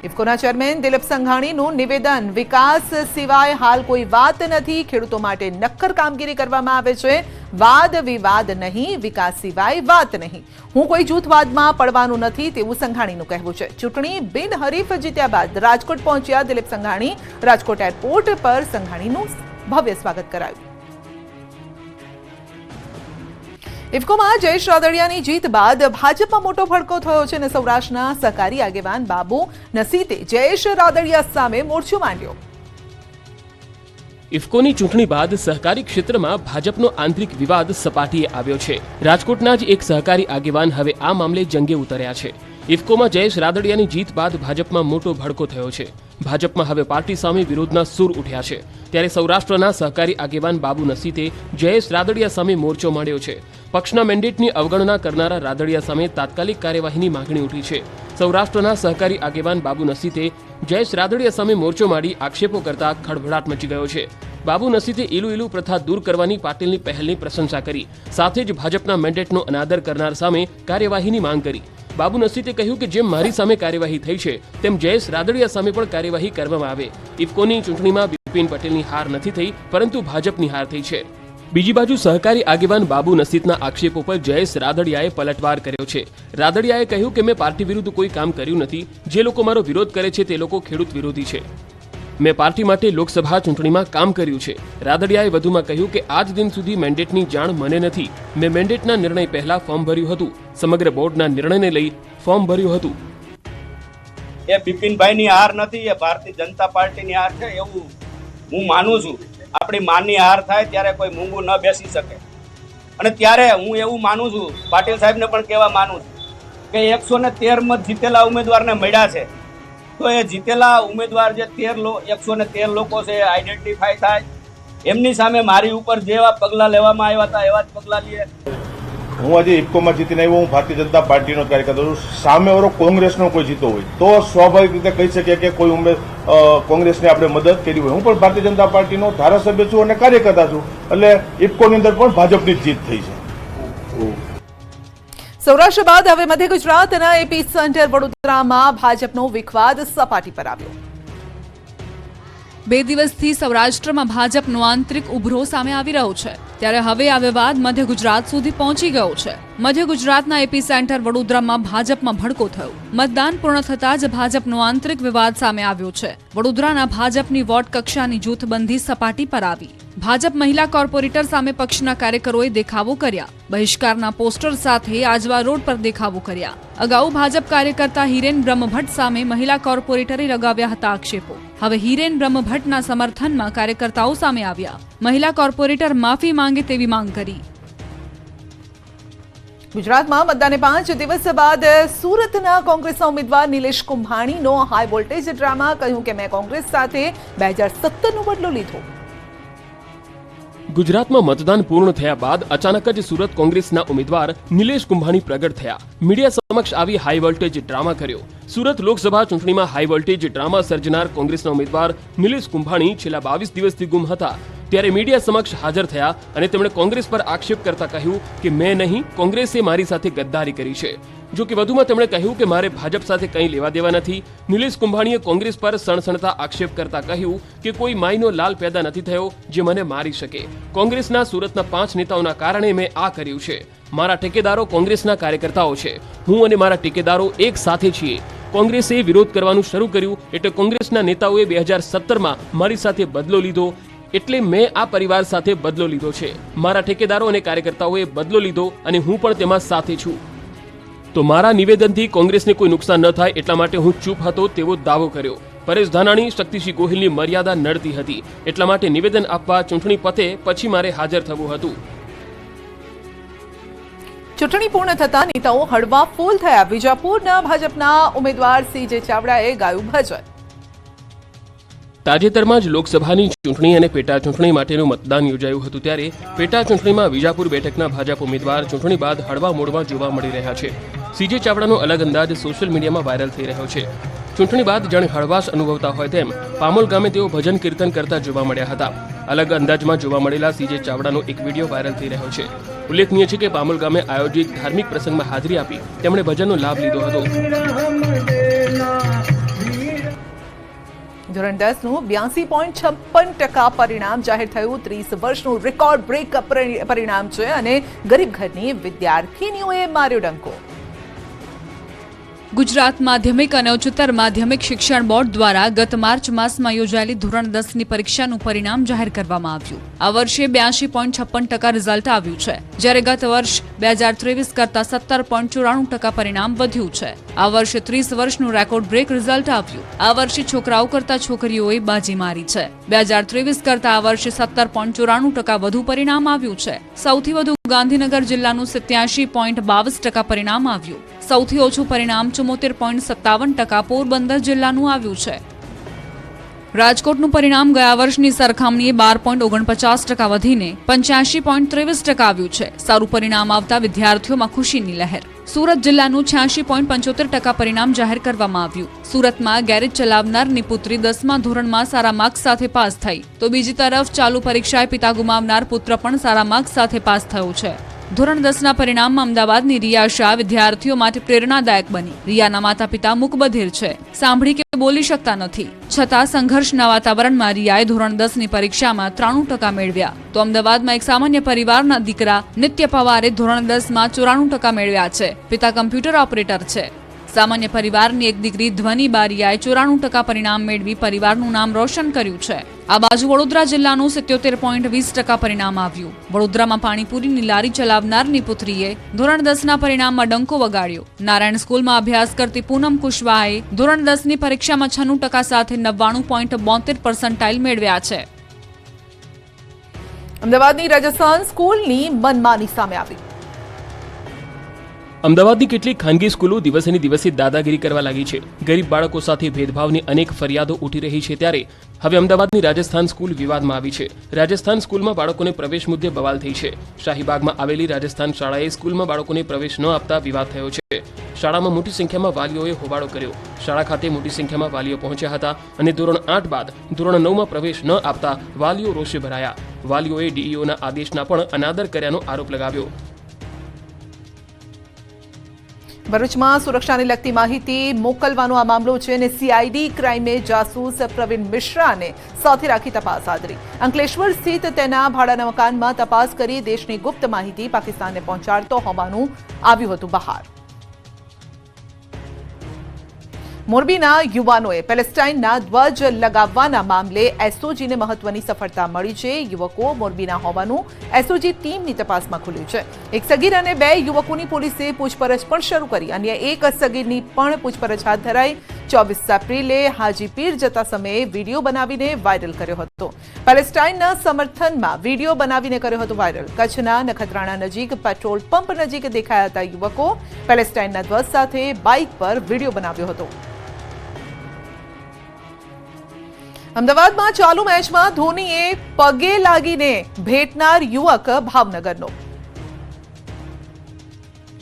ઇફકોના chairman Dilip સંઘાણીનું નિવેદન, વિકાસ સિવાય હાલ કોઈ વાત નથી, ખેડૂતો માટે નક્કર કામગીરી કરવામાં આવે છે, વાદ વિવાદ નહીં, વિકાસ સિવાય વાત નહીં, હું કોઈ જૂથવાદમાં પડવાનું નથી તેવું સંઘાણીનું કહેવું છે। ચૂંટણી બિનહરીફ જીત્યા બાદ રાજકોટ પહોંચ્યા દિલીપ સંઘાણી, રાજકોટ એરપોર્ટ પર સંઘાણીનું ભવ્ય સ્વાગત કરાયું। ઇફકોમાં જયેશ રાદડિયાની જીત બાદ ભાજપમાં મોટો ભડકો થયો છે અને સૌરાષ્ટ્રના સહકારી આગેવાન બાબુ નસીતે જયેશ રાદડિયા સામે મોરચો માંડ્યો। ઇફકોની ચૂંટણી બાદ સહકારી ક્ષેત્રમાં ભાજપનો આંતરિક વિવાદ સપાટીએ આવ્યો છે। રાજકોટના જ એક સહકારી આગેવાન હવે આ મામલે જંગે ઉતર્યા છે। ઇફકોમાં જયેશ રાદડિયાની જીત બાદ ભાજપમાં મોટો ભડકો થયો છે। ભાજપમાં હવે પાર્ટી સામે વિરોધના સૂર ઉઠ્યા છે। ત્યારે સૌરાષ્ટ્રના સહકારી આગેવાન બાબુ નસીતે જયેશ રાદડિયા સામે મોરચો માંડ્યો છે। પક્ષના મેન્ડેટની અવગણના કરનારા રાદડિયા સામે તાત્કાલિક કાર્યવાહીની માંગણી ઉઠી છે। સૌરાષ્ટ્રના સહકારી આગેવાન બાબુ નસીતે જયેશ રાદડિયા સામે મોરચો માંડી આક્ષેપો કરતા ખળભળાટ મચી ગયો છે। બાબુ નસીતે ઇલુ પ્રથા દૂર કરવાની પાટીલની પહેલની પ્રશંસા કરી, સાથે જ ભાજપના મેન્ડેટનો અનાદર કરનાર સામે કાર્યવાહીની માંગ કરી। બાબુ નસીતે કહ્યું કે જેમ મારી સામે કાર્યવાહી થઈ છે તેમ જયેશ રાદડિયા સામે પણ કાર્યવાહી કરવામાં આવે। ઇફકોની ચૂંટણીમાં બિપિન પટેલની હાર નથી થઈ, પરંતુ ભાજપની હાર થઈ છે। બીજી બાજુ સહકારી આગેવાન બાબુ નસીતના આક્ષેપો પર જયેશ રાદડિયાએ પલટવાર કર્યો છે। રાદડિયાએ કહ્યું કે મેં પાર્ટી વિરુદ્ધ કોઈ કામ કર્યું નથી, જે લોકો મારો વિરોધ કરે છે તે લોકો ખેડૂત વિરોધી છે। મેં પાર્ટી માટે લોકસભા ચૂંટણીમાં કામ કર્યું છે। રાદડિયાએ વધુમાં કહ્યું કે આજ દિન સુધી મેન્ડેટની જાણ મને નથી। મેં મેન્ડેટના નિર્ણય પહેલા ફોર્મ ભર્યું હતું, સમગ્ર બોર્ડના નિર્ણયને લઈ ફોર્મ ભર્યું હતું। એ બિપિનભાઈની હાર નથી, એ ભારતીય જનતા પાર્ટીની હાર છે એવું હું માનું છું। આપણી માની હાર થાય ત્યારે કોઈ મૂંગું ન બેસી શકે, અને ત્યારે હું એવું માનું છું, પાટીલ સાહેબને પણ કહેવા માનું છું કે 113 મત જીતેલા ઉમેદવારને મળ્યા છે, તો એ જીતેલા ઉમેદવાર જે 113 લોકો છે આઈડેન્ટિફાય થાય, એમની સામે મારી ઉપર જેવા પગલાં લેવામાં આવ્યા હતા એવા જ પગલાં લઈએ। હું આજે ઇફકોમાં જીતીને આવ્યો, હું ભારતીય જનતા પાર્ટીનો કાર્યકર્તા છું। સામેવાળો કોંગ્રેસનો કોઈ જીતો હોય તો સ્વાભાવિક રીતે કહી શકીએ કે કોઈ કોંગ્રેસને આપણે મદદ કરી હોય। હું પણ ભારતીય જનતા પાર્ટીનો ધારાસભ્ય છું અને કાર્યકર્તા છું, એટલે ઇફકોની અંદર પણ ભાજપની જીત થઈ છે। સૌરાષ્ટ્ર બાદ હવે મધ્ય ગુજરાતના એપી સેન્ટર વડોદરામાં ભાજપનો વિખવાદ સપાટી પર આવ્યો। 2 દિવસથી સૌરાષ્ટ્રમાં ભાજપનો આંતરિક ઉભરો સામે આવી રહ્યો છે, ત્યારે હવે આ વિવાદ મધ્ય ગુજરાત સુધી પહોંચી ગયો છે। મધ્ય ગુજરાતના એપી સેન્ટર વડોદરામાં ભાજપમાં ભડકો થયો। મતદાન પૂર્ણ થતાં જ ભાજપનો આંતરિક વિવાદ સામે આવ્યો છે। વડોદરાના ભાજપની વોર્ડ કક્ષાની જૂથબંધી સપાટી પર આવી। ભાજપ મહિલા કોર્પોરેટર સામે પક્ષના કાર્યકરોએ દેખાવો કર્યા। બહિષ્કારના પોસ્ટર સાથે આજવા રોડ પર દેખાવો કર્યા। અગાઉ ભાજપ કાર્યકર્તા હિરેન બ્રહ્મભટ્ટ સામે મહિલા કોર્પોરેટરે લગાવ્યા હતા આક્ષેપો। હવે હિરેન બ્રહ્મભટ્ટના સમર્થનમાં કાર્યકર્તાઓ સામે આવ્યા। મહિલા કોર્પોરેટર માફી માંગે તેવી માંગ કરી। ગુજરાતમાં મતદાને 5 દિવસ બાદ સુરતના કોંગ્રેસના ઉમેદવાર નિલેશ કુંભાણીનો હાઈ વોલ્ટેજ ડ્રામા, કહ્યું કે મેં કોંગ્રેસ સાથે 2017નો બદલો લીધો। ગુજરાતમાં મતદાન પૂર્ણ થયા બાદ અચાનક જ સુરત કોંગ્રેસના ઉમેદવાર નિલેશ કુંભાણી પ્રગટ થયા। મીડિયા સમક્ષ આવી હાઈ વોલ્ટેજ ડ્રામા કર્યો। સુરત લોકસભા ચૂંટણીમાં હાઈ વોલ્ટેજ ડ્રામા સર્જનાર કોંગ્રેસના ઉમેદવાર નિલેશ કુંભાણી છેલ્લા 22 દિવસથી ગુમ હતા, ત્યારે મીડિયા સમક્ષ હાજર થયા અને તેમણે કોંગ્રેસ પર આક્ષેપ કરતા કહ્યું કે મેં નહીં, કોંગ્રેસે મારી સાથે ગદ્દારી કરી છે। જો કે વધુમાં તેમણે કહ્યું કે મારે ભાજપ સાથે કંઈ લેવા દેવા નથી। નિલેશ કુંભાણીએ કોંગ્રેસ પર સણસણતા આક્ષેપ કરતા કહ્યું કે કોઈ માયનો લાલ પેદા નથી થયો જે મને મારી શકે। કોંગ્રેસના સુરતના 5 નેતાઓના કારણે મેં આ કર્યું છે। મારા ઠેકેદારો કોંગ્રેસના કાર્યકર્તાઓ છે, હું અને મારા ઠેકેદારો એક સાથે છીએ। કોંગ્રેસે વિરોધ કરવાનું શરૂ કર્યું એટલે કોંગ્રેસના નેતાઓએ 2017માં મારી સાથે બદલો લીધો, એટલે મેં આ પરિવાર સાથે બદલો લીધો છે। મારા ઠેકેદારો અને કાર્યકર્તાઓએ બદલો લીધો અને હું પણ તેમાં સાથે છું। તો મારા નિવેદનથી કોંગ્રેસને કોઈ નુકસાન ન થાય એટલા માટે હું ચૂપ હતો તેવો દાવો કર્યો। પરેશ ધાનાણી, શક્તિસિંહ ગોહિલની મર્યાદા નડતી હતી, એટલા માટે નિવેદન આપવા ચૂંટણી પતે પછી મારે હાજર થવું હતું। ચૂંટણી પૂર્ણ થતા નેતાઓ હળવા ફૂલ થયા। વિજાપુરના ભાજપના ઉમેદવાર સીજે ચાવડાએ ગાયું ભજન। તાજેતરમાં જ લોકસભાની ચૂંટણી અને પેટા ચૂંટણી માટેનું મતદાન યોજાયું હતું, ત્યારે પેટા ચૂંટણીમાં વિજાપુર બેઠકના ભાજપ ઉમેદવાર ચૂંટણી બાદ હળવા મૂડમાં જોવા મળી રહ્યા છે। સીજે ચાવડાનો અલગ અંદાજ સોશિયલ મીડિયામાં વાયરલ થઈ રહ્યો છે। ચૂંટણી બાદ જાણે હળવાશ અનુભવતા હોય તેમ પામોલ ગામે તેઓ ભજન કીર્તન કરતા જોવા મળ્યા હતા। અલગ અંદાજમાં જોવા મળેલા સીજે ચાવડાનો એક વિડીયો વાયરલ થઈ રહ્યો છે। ઉલ્લેખનીય છે કે પામોલ ગામે આયોજિત ધાર્મિક પ્રસંગમાં હાજરી આપી તેમણે ભજનનો લાભ લીધો હતો। ધોરણ 10નું 82.56% પરિણામ જાહેર થયું. 30 વર્ષનું રેકોર્ડ બ્રેક પરિણામ છે અને ગરીબ ઘરની વિદ્યાર્થીનીઓએ માર્યો ડંકો. ગુજરાત માધ્યમિક અને ઉચ્ચતર માધ્યમિક શિક્ષણ બોર્ડ દ્વારા ગત માર્ચ માસમાં યોજાયેલી ધોરણ 10ની પરીક્ષાનું પરિણામ જાહેર કરવામાં આવ્યું. આ વર્ષે 82.56% રિઝલ્ટ આવ્યું છે, જ્યારે ગત વર્ષ 2023 કરતાં 17.94% પરિણામ વધ્યું છે. આ વર્ષે 30 વર્ષનું રેકોર્ડ બ્રેક રિઝલ્ટ આવ્યું. આ વર્ષે છોકરાઓ કરતાં છોકરીઓએ બાજી મારી છે. 2023 કરતાં આ વર્ષે 17.94% વધુ પરિણામ આવ્યું છે. સૌથી વધુ ગાંધીનગર જિલ્લાનું 87.22% પરિણામ આવ્યું. સૌથી ઓછું પરિણામ 74.57% પોરબંદર જિલ્લાનું આવ્યું છે. રાજકોટનું પરિણામ ગયા વર્ષની સરખામણીએ 12.49% વધીને 85.23% આવ્યું છે. સારું પરિણામ આવતા વિદ્યાર્થીઓમાં ખુશીની લહેર. સુરત જિલ્લાનું 86.75% પરિણામ જાહેર કરવામાં આવ્યું. સુરતમાં ગેરેજ ચલાવનારની પુત્રી 10મા ધોરણમાં સારા માર્ક્સ સાથે પાસ થઈ, તો બીજી તરફ ચાલુ પરીક્ષાએ પિતા ગુમાવનાર પુત્ર પણ સારા માર્ક્સ સાથે પાસ થયો છે. ધોરણ 10ના પરિણામમાં અમદાવાદની રિયા શાહ વિદ્યાર્થીઓ માટે પ્રેરણાદાયક બની. રિયાના માતા પિતા મૂકબધિર છે, સાંભળી કે બોલી શકતા નથી, છતાં સંઘર્ષના વાતાવરણમાં રિયાએ ધોરણ 10ની પરીક્ષામાં 93% મેળવ્યા. તો અમદાવાદમાં એક સામાન્ય પરિવારના દીકરા નિત્ય પવારે ધોરણ 10માં 94% મેળવ્યા છે. પિતા કમ્પ્યુટર ઓપરેટર છે. સામાન્ય પરિવારની એક દીકરી ધ્વની બારિયાએ 94% પરિણામ મેળવી પરિવારનું નામ રોશન કર્યું છે. આ બાજુ વડોદરા જિલ્લાનું 77.20% પરિણામ આવ્યું. વડોદરામાં પાણીપુરીની લારી ચલાવનારની પુત્રીએ ધોરણ 10ના પરિણામમાં ડંકો વગાડ્યો. નારાયણ સ્કૂલમાં અભ્યાસ કરતી પૂનમ કુશવાહાએ ધોરણ 10ની પરીક્ષામાં 96% સાથે 99.72% મેળવ્યા છે. અમદાવાદની રાજસ્થાન સ્કૂલની મનમાની સામે આવી. અમદાવાદની કેટલીક ખાનગી સ્કૂલો દિવસેને દિવસે દાદાગીરી કરવા લાગી છે. ગરીબ બાળકો સાથે ભેદભાવની અનેક ફરિયાદો ઉઠી રહી છે, ત્યારે હવે અમદાવાદની રાજસ્થાન સ્કૂલ વિવાદમાં આવી છે. રાજસ્થાન સ્કૂલમાં બાળકોને પ્રવેશ મુદ્દે બવાલ થઈ છે. શાહીબાગમાં આવેલી રાજસ્થાન શાળાએ સ્કૂલમાં બાળકોને પ્રવેશ ન આપતા વિવાદ થયો છે. શાળામાં મોટી સંખ્યામાં વાલીઓએ હોબાળો કર્યો. શાળા ખાતે મોટી સંખ્યામાં વાલીઓ પહોંચ્યા હતા અને ધોરણ 8 બાદ ધોરણ 9માં પ્રવેશ ન આપતા વાલીઓ રોષે ભરાયા. વાલીઓએ ડીઈઓના આદેશના પણ અનાદર કર્યાનો આરોપ લગાવ્યો. ભરૂચમાં સુરક્ષાને લગતી માહિતી મોકલવાનો આ મામલો છે અને સીઆઈડી ક્રાઇમે જાસૂસ પ્રવીણ મિશ્રાને સાથે રાખી તપાસ હાથ ધરી. અંકલેશ્વર સ્થિત તેના ભાડાના મકાનમાં તપાસ કરી દેશની ગુપ્ત માહિતી પાકિસ્તાનને પહોંચાડતો હોવાનું આવ્યું હતું બહાર. મોરબીના યુવાનોએ પેલેસ્ટાઇનના ધ્વજ લગાવવાના મામલે એસઓજીને મહત્વની સફળતા મળી છે. યુવકો મોરબીના હોવાનું એસઓજી ટીમની તપાસમાં ખુલ્યું છે. એક સગીર અને 2 યુવકોની પોલીસે પૂછપરછ પણ શરૂ કરી. અન્ય એક સગીરની પણ પૂછપરછ હાથ ધરાઈ. 24 એપ્રિલે હાજીપીર જતા સમયે વિડીયો બનાવીને વાયરલ કર્યો હતો. પેલેસ્ટાઇનના સમર્થનમાં વિડીયો બનાવીને કર્યો હતો વાયરલ. કચ્છના નખત્રાણા નજીક પેટ્રોલ પંપ નજીક દેખાયા હતા યુવકો. પેલેસ્ટાઇનના ધ્વજ સાથે બાઇક પર વિડીયો બનાવ્યો હતો. અમદાવાદમાં ચાલુ મેચમાં ધોનીએ પગે લાગીને ભેટનાર યુવક ભાવનગરનો.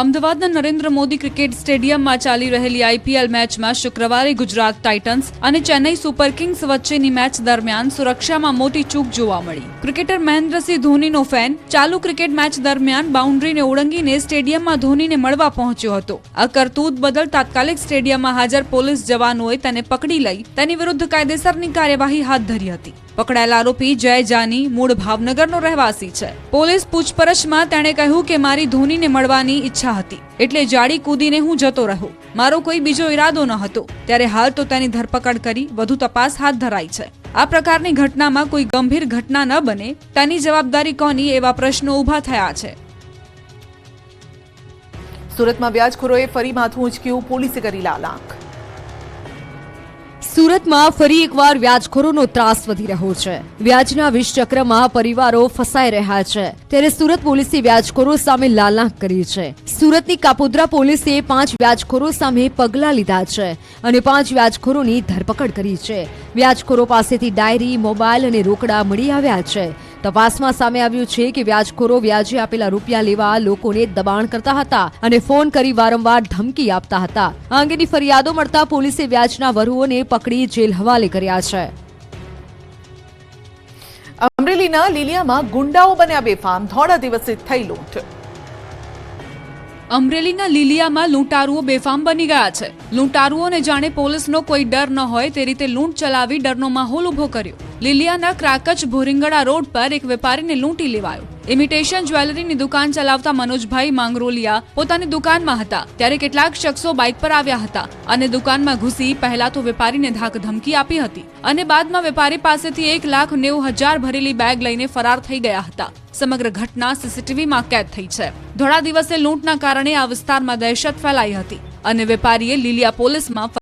અમદાવાદના નરેન્દ્ર મોદી ક્રિકેટ સ્ટેડિયમમાં ચાલી રહેલી આઈપીએલ મેચમાં શુક્રવારે ગુજરાત ટાઇટન્સ અને ચેન્નઈ સુપર કિંગ્સ વચ્ચેની મેચ દરમિયાન સુરક્ષામાં મોટી ચૂક જોવા મળી. ક્રિકેટર મહેન્દ્રસિંહ ધોનીનો ફેન ચાલુ ક્રિકેટ મેચ દરમિયાન બાઉન્ડ્રીને ઓળંગીને સ્ટેડિયમમાં ધોનીને મળવા પહોંચ્યો હતો. આ કરતૂત બદલ તાત્કાલિક સ્ટેડિયમમાં હાજર પોલીસ જવાનોએ તેને પકડી લઈ તેની વિરુદ્ધ કાયદેસરની કાર્યવાહી હાથ ધરી હતી. પકડાયેલા આરોપી જય જાની મૂળ ભાવનગરનો રહેવાસી છે. પોલીસ પૂછપરછમાં તેણે કહ્યું કે મારી ધોનીને મળવાની ઈચ્છા હતી, એટલે જાડી કૂદીને હું જતો રહ્યો. મારો કોઈ બીજો ઈરાદો ન હતો. ત્યારે હાલ તો તેની ધરપકડ કરી વધુ તપાસ હાથ ધરાઈ છે. આ પ્રકારની ઘટનામાં કોઈ ગંભીર ઘટના ન બને તેની જવાબદારી કોની, એવા પ્રશ્નો ઊભા થયા છે. સુરતમાં વ્યાજખોરોએ ફરી માથું ઉંચક્યું. પોલીસે કરી લાલાંક. સુરતમાં ફરી એકવાર વ્યાજખોરોનો ત્રાસ વધી રહ્યો છે. વ્યાજના વિષચક્રમાં પરિવારો ફસાઈ રહ્યા છે, ત્યારે સુરત પોલીસે વ્યાજખોરો સામે લાલાંક કરી છે. સુરતની કાપોદ્રા પોલીસે 5 વ્યાજખોરો સામે પગલાં લીધા છે અને 5 વ્યાજખોરોની ધરપકડ કરી છે. વ્યાજખોરો પાસેથી ડાયરી, મોબાઈલ અને રોકડા મળી આવ્યા છે. તપાસમાં સામે આવ્યું છે કે વ્યાજખોરો વ્યાજે આપેલા રૂપિયા લેવા લોકોને દબાણ કરતા હતા અને ફોન કરી વારંવાર ધમકી આપતા હતા. આ અંગેની ફરિયાદો મળતા પોલીસે વ્યાજના વરુઓને પકડી જેલ હવાલે કર્યા છે. અમરેલીના લીલિયામાં ગુંડાઓ બન્યા બેફામ. ધોળા દિવસે થઈ લૂંટ. અમરેલીના લીલિયામાં લૂંટારુઓ બેફામ બની ગયા છે. લૂંટારુઓને જાણે પોલીસનો કોઈ ડર ન હોય તે રીતે લૂંટ ચલાવી ડરનો માહોલ ઉભો કર્યો. લીલિયાના ક્રાકચ ભોરિંગડા રોડ પર એક વેપારીને લૂંટી લેવાયો. ઇમિટેશન જ્વેલરીની દુકાન ચલાવતા મનોજભાઈ માંગરોલિયા પોતાની દુકાનમાં હતા ત્યારે કેટલાક શખ્સો બાઇક પર આવ્યા હતા અને દુકાનમાં ઘૂસી પહેલા તો વેપારીને ધાકધમકી આપી હતી અને બાદમાં વેપારી પાસેથી 1,90,000 ભરેલી બેગ લઈને ફરાર થઈ ગયા હતા. સમગ્ર ઘટના સીસીટીવીમાં કેદ થઈ છે. ધોળા દિવસે લૂંટના કારણે આ વિસ્તારમાં દહેશત ફેલાઈ હતી અને વેપારીએ લીલિયા પોલીસમાં